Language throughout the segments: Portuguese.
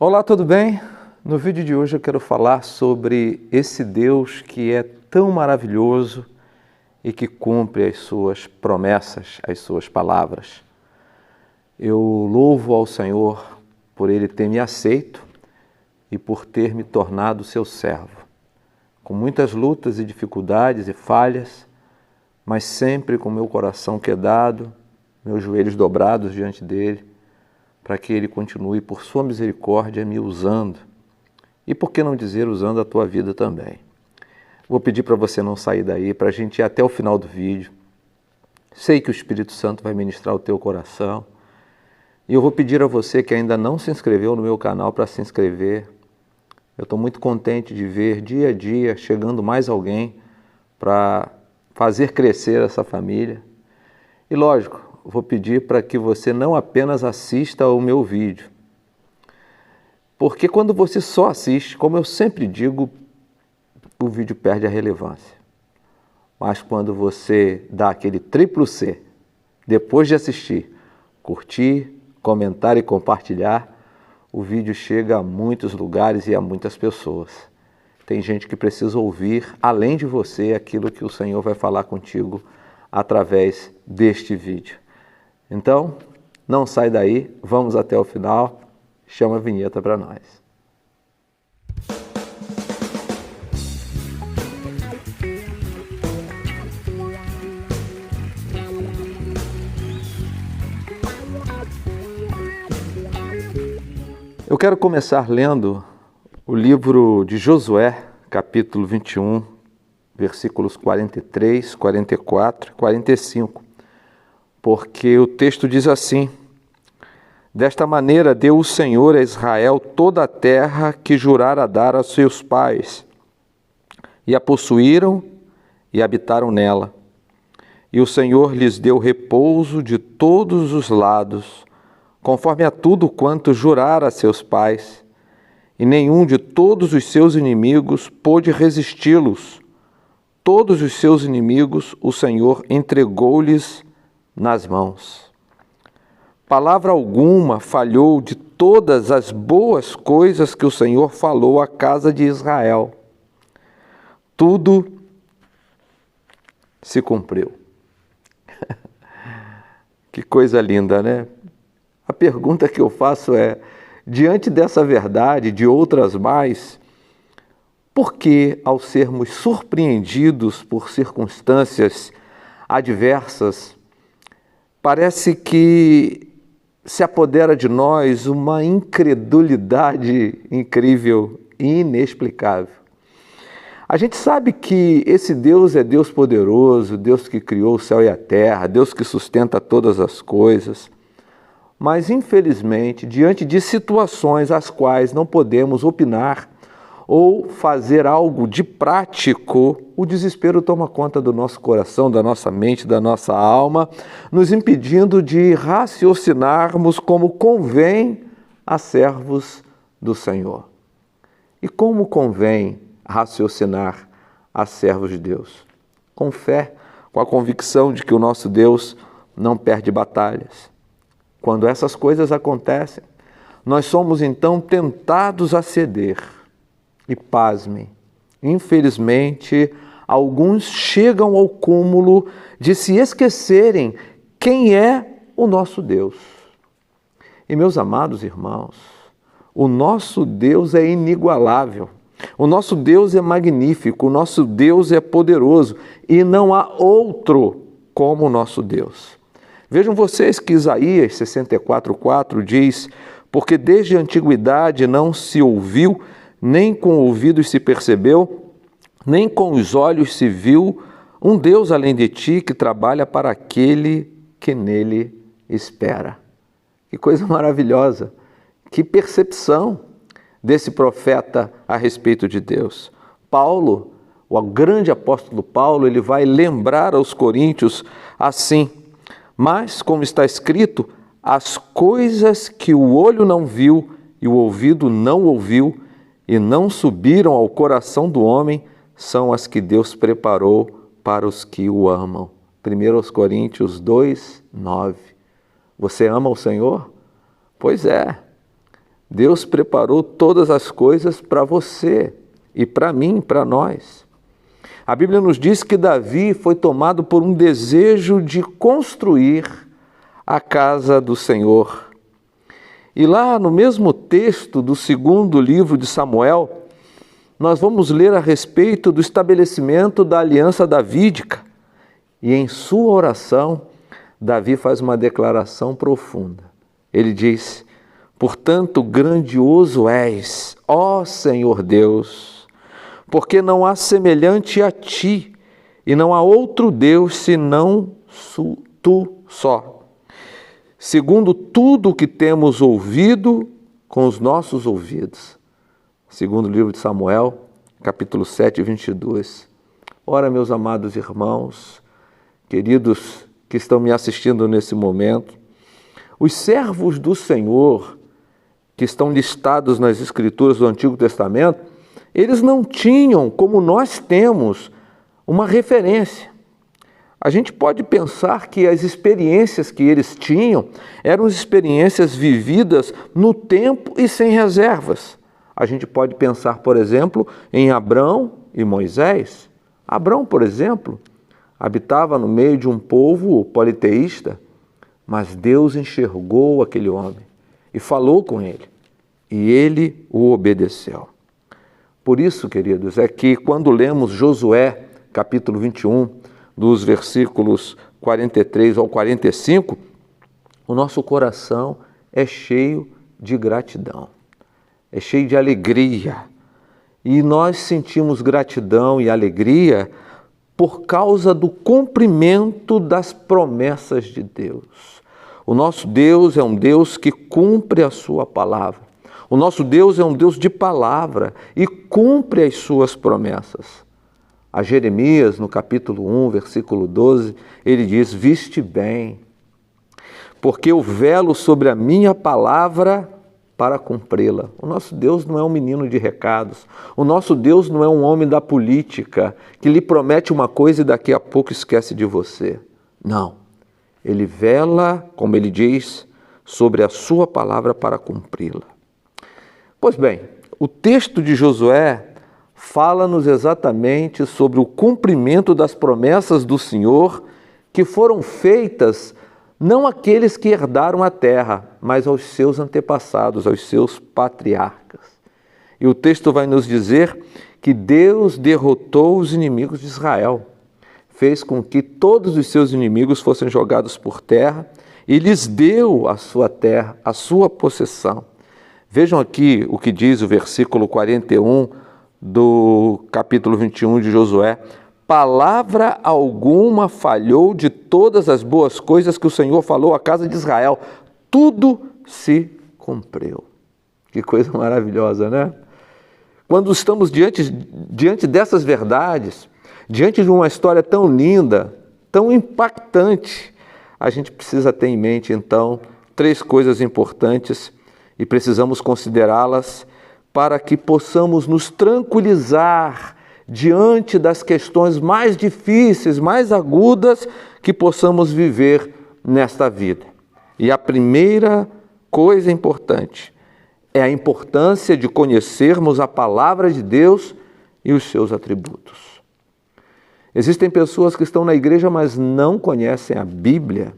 Olá, tudo bem? No vídeo de hoje eu quero falar sobre esse Deus que é tão maravilhoso e que cumpre as suas promessas, as suas palavras. Eu louvo ao Senhor por Ele ter me aceito e por ter me tornado seu servo, com muitas lutas e dificuldades e falhas, mas sempre com meu coração quedado, meus joelhos dobrados diante dEle, para que Ele continue, por sua misericórdia, me usando. E por que não dizer, usando a tua vida também. Vou pedir para você não sair daí, para a gente ir até o final do vídeo. Sei que o Espírito Santo vai ministrar o teu coração. E eu vou pedir a você que ainda não se inscreveu no meu canal para se inscrever. Eu estou muito contente de ver dia a dia chegando mais alguém para fazer crescer essa família. E lógico, vou pedir para que você não apenas assista ao meu vídeo. Porque quando você só assiste, como eu sempre digo, o vídeo perde a relevância. Mas quando você dá aquele triplo C, depois de assistir, curtir, comentar e compartilhar, o vídeo chega a muitos lugares e a muitas pessoas. Tem gente que precisa ouvir, além de você, aquilo que o Senhor vai falar contigo através deste vídeo. Então, não sai daí, vamos até o final, chama a vinheta para nós. Eu quero começar lendo o livro de Josué, capítulo 21, versículos 43, 44 e 45. Porque o texto diz assim: desta maneira deu o Senhor a Israel toda a terra que jurara dar a seus pais, e a possuíram e habitaram nela. E o Senhor lhes deu repouso de todos os lados, conforme a tudo quanto jurara a seus pais, e nenhum de todos os seus inimigos pôde resisti-los. Todos os seus inimigos o Senhor entregou-lhes nas mãos. Palavra alguma falhou de todas as boas coisas que o Senhor falou à casa de Israel. Tudo se cumpriu. Que coisa linda, né? A pergunta que eu faço é, diante dessa verdade, de outras mais, por que, ao sermos surpreendidos por circunstâncias adversas, parece que se apodera de nós uma incredulidade incrível e inexplicável? A gente sabe que esse Deus é Deus poderoso, Deus que criou o céu e a terra, Deus que sustenta todas as coisas. Mas, infelizmente, diante de situações às quais não podemos opinar ou fazer algo de prático, o desespero toma conta do nosso coração, da nossa mente, da nossa alma, nos impedindo de raciocinarmos como convém a servos do Senhor. E como convém raciocinar a servos de Deus? Com fé, com a convicção de que o nosso Deus não perde batalhas. Quando essas coisas acontecem, nós somos então tentados a ceder. E pasmem, infelizmente, alguns chegam ao cúmulo de se esquecerem quem é o nosso Deus. E, meus amados irmãos, o nosso Deus é inigualável, o nosso Deus é magnífico, o nosso Deus é poderoso e não há outro como o nosso Deus. Vejam vocês que Isaías 64:4 diz: porque desde a antiguidade não se ouviu, nem com ouvidos se percebeu, nem com os olhos se viu, um Deus além de ti que trabalha para aquele que nele espera. Que coisa maravilhosa, que percepção desse profeta a respeito de Deus. Paulo, o grande apóstolo Paulo, ele vai lembrar aos coríntios assim: mas, como está escrito, as coisas que o olho não viu e o ouvido não ouviu, e não subiram ao coração do homem, são as que Deus preparou para os que o amam. 1 Coríntios 2:9. Você ama o Senhor? Pois é. Deus preparou todas as coisas para você e para mim, para nós. A Bíblia nos diz que Davi foi tomado por um desejo de construir a casa do Senhor. E lá no mesmo texto do segundo livro de Samuel, nós vamos ler a respeito do estabelecimento da aliança davídica. E em sua oração, Davi faz uma declaração profunda. Ele diz: portanto, grandioso és, ó Senhor Deus, porque não há semelhante a ti, e não há outro Deus senão tu só. Segundo tudo o que temos ouvido com os nossos ouvidos. Segundo o livro de Samuel, capítulo 7, 22. Ora, meus amados irmãos, queridos que estão me assistindo nesse momento, os servos do Senhor, que estão listados nas Escrituras do Antigo Testamento, eles não tinham, como nós temos, uma referência. A gente pode pensar que as experiências que eles tinham eram experiências vividas no tempo e sem reservas. A gente pode pensar, por exemplo, em Abrão e Moisés. Abrão, por exemplo, habitava no meio de um povo politeísta, mas Deus enxergou aquele homem e falou com ele, e ele o obedeceu. Por isso, queridos, é que quando lemos Josué, capítulo 21, dos versículos 43 ao 45, o nosso coração é cheio de gratidão, é cheio de alegria. E nós sentimos gratidão e alegria por causa do cumprimento das promessas de Deus. O nosso Deus é um Deus que cumpre a sua palavra. O nosso Deus é um Deus de palavra e cumpre as suas promessas. A Jeremias, no capítulo 1, versículo 12, ele diz: viste bem, porque eu velo sobre a minha palavra para cumpri-la. O nosso Deus não é um menino de recados. O nosso Deus não é um homem da política que lhe promete uma coisa e daqui a pouco esquece de você. Não. Ele vela, como ele diz, sobre a sua palavra para cumpri-la. Pois bem, o texto de Josué fala-nos exatamente sobre o cumprimento das promessas do Senhor que foram feitas não àqueles que herdaram a terra, mas aos seus antepassados, aos seus patriarcas. E o texto vai nos dizer que Deus derrotou os inimigos de Israel, fez com que todos os seus inimigos fossem jogados por terra e lhes deu a sua terra, a sua possessão. Vejam aqui o que diz o versículo 41 do capítulo 21 de Josué: palavra alguma falhou de todas as boas coisas que o Senhor falou à casa de Israel, tudo se cumpriu. Que coisa maravilhosa, né? Quando estamos diante dessas verdades, diante de uma história tão linda, tão impactante, a gente precisa ter em mente, então, 3 coisas importantes e precisamos considerá-las para que possamos nos tranquilizar diante das questões mais difíceis, mais agudas que possamos viver nesta vida. E a primeira coisa importante é a importância de conhecermos a palavra de Deus e os seus atributos. Existem pessoas que estão na igreja, mas não conhecem a Bíblia,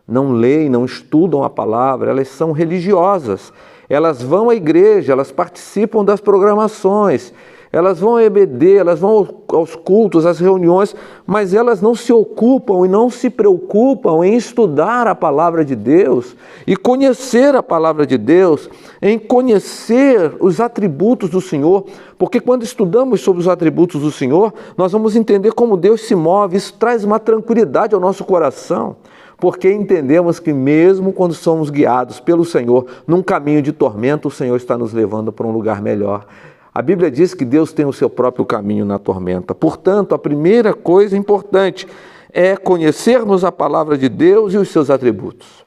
não leem, não estudam a palavra, elas são religiosas. Elas vão à igreja, elas participam das programações, elas vão ao EBD, elas vão aos cultos, às reuniões, mas elas não se ocupam e não se preocupam em estudar a palavra de Deus e conhecer a palavra de Deus, em conhecer os atributos do Senhor, porque quando estudamos sobre os atributos do Senhor, nós vamos entender como Deus se move. Isso traz uma tranquilidade ao nosso coração, porque entendemos que mesmo quando somos guiados pelo Senhor num caminho de tormento, o Senhor está nos levando para um lugar melhor. A Bíblia diz que Deus tem o seu próprio caminho na tormenta. Portanto, a primeira coisa importante é conhecermos a palavra de Deus e os seus atributos.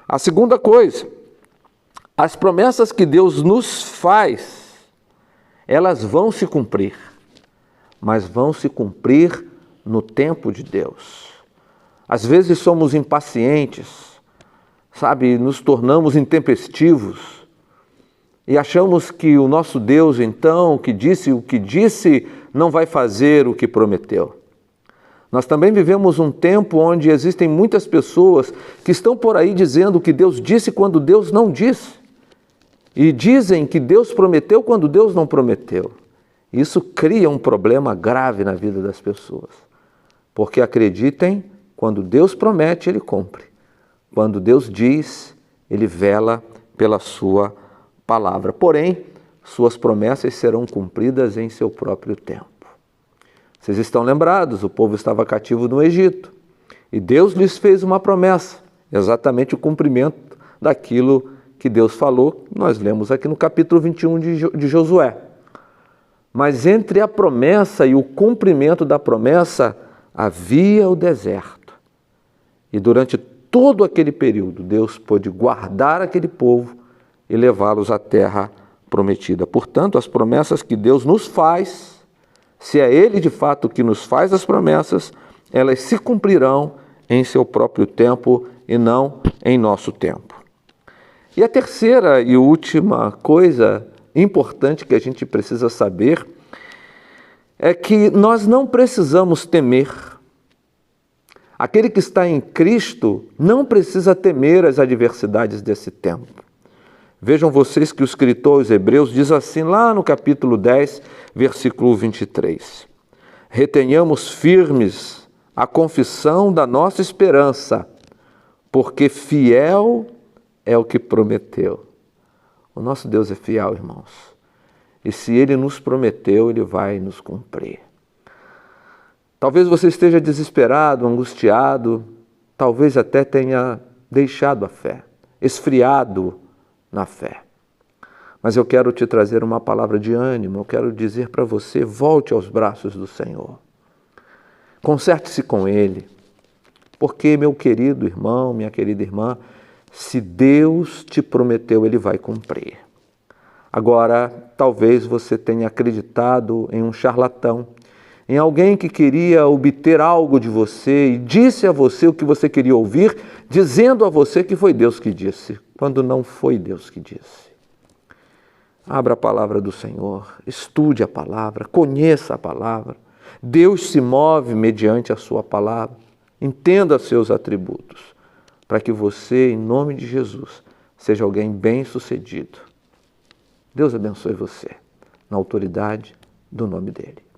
A segunda coisa, as promessas que Deus nos faz, elas vão se cumprir, mas vão se cumprir no tempo de Deus. Às vezes somos impacientes, sabe, nos tornamos intempestivos, e achamos que o nosso Deus, então, que disse o que disse, não vai fazer o que prometeu. Nós também vivemos um tempo onde existem muitas pessoas que estão por aí dizendo o que Deus disse quando Deus não disse. E dizem que Deus prometeu quando Deus não prometeu. Isso cria um problema grave na vida das pessoas. Porque acreditem, quando Deus promete, Ele cumpre. Quando Deus diz, Ele vela pela sua palavra. Porém, suas promessas serão cumpridas em seu próprio tempo. Vocês estão lembrados, o povo estava cativo no Egito. E Deus lhes fez uma promessa, exatamente o cumprimento daquilo que Deus falou. Nós lemos aqui no capítulo 21 de Josué. Mas entre a promessa e o cumprimento da promessa, havia o deserto. E durante todo aquele período, Deus pôde guardar aquele povo e levá-los à terra prometida. Portanto, as promessas que Deus nos faz, se é Ele de fato que nos faz as promessas, elas se cumprirão em seu próprio tempo e não em nosso tempo. E a terceira e última coisa importante que a gente precisa saber é que nós não precisamos temer. Aquele que está em Cristo não precisa temer as adversidades desse tempo. Vejam vocês que o escritor aos Hebreus diz assim lá no capítulo 10, versículo 23. Retenhamos firmes a confissão da nossa esperança, porque fiel é o que prometeu. O nosso Deus é fiel, irmãos. E se Ele nos prometeu, Ele vai nos cumprir. Talvez você esteja desesperado, angustiado, talvez até tenha deixado a fé, esfriado na fé. Mas eu quero te trazer uma palavra de ânimo, eu quero dizer para você, volte aos braços do Senhor. Conserte-se com Ele, porque, meu querido irmão, minha querida irmã, se Deus te prometeu, Ele vai cumprir. Agora, talvez você tenha acreditado em um charlatão, em alguém que queria obter algo de você e disse a você o que você queria ouvir, dizendo a você que foi Deus que disse, quando não foi Deus que disse. Abra a palavra do Senhor, estude a palavra, conheça a palavra. Deus se move mediante a sua palavra. Entenda seus atributos, para que você, em nome de Jesus, seja alguém bem-sucedido. Deus abençoe você, na autoridade do nome dEle.